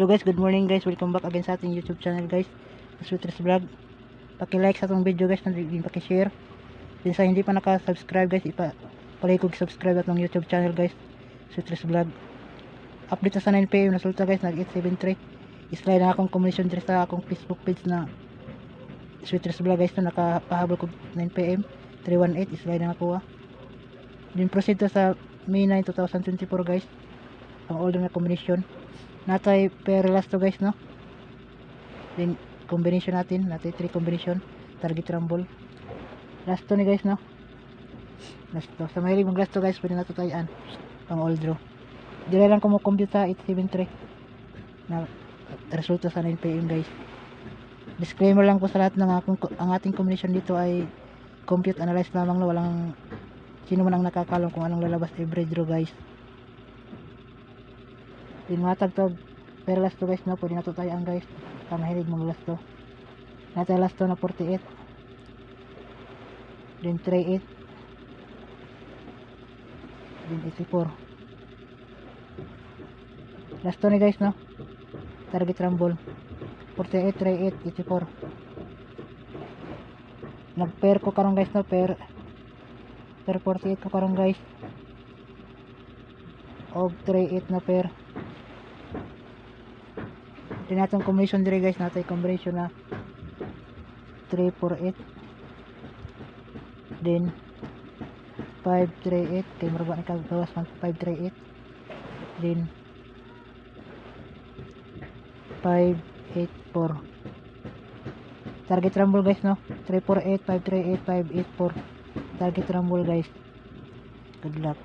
Hello guys, good morning guys. Welcome back again sa ating YouTube channel guys. Sweeters Vlog. Paki-like sa itong video guys, and paki-share. Din sa hindi pa naka-subscribe guys, palihig subscribe atong YouTube channel guys. Sweeters Vlog. Update sa 9 PM resulta guys, nag 873. Slide na akong commission dito sa akong Facebook page na Sweeters Vlog guys, na nakapahabol ko 9 PM 318. Slide na nakuha. Din proceed to sa May 9, 2024 guys. Ang order na combination. Natay per last to guys, no? Then combination natin, natay 3 combination, target rumble. Last to ni guys, no? Last to. Sa mahilig mong last to guys, pwede nato tayaan pang all draw. Dire lang ko mo compute sa 873 na resulta sa 9 PM guys. Disclaimer lang po sa lahat ng ang ating combination dito ay compute analyze lamang, no? Walang sino man ang nakakalong kung anong lalabas every draw guys. Din matag to pero last to guys, no? Pwede na to tayaan guys sa mahilig mong last to. Natay last to na 48, then 38, then 84. Last to ni guys, no? Target rumble 48, 38, 84. Nag pair ko karong guys, no? Pair 48 ko karong guys, og 38 na pair. Din natong combination dire guys, natay combination na 348, then 538 kay marba ni kagawas man 538, then 584. Target rumble guys, no? 348, 538, 584. Target rumble guys. Good luck.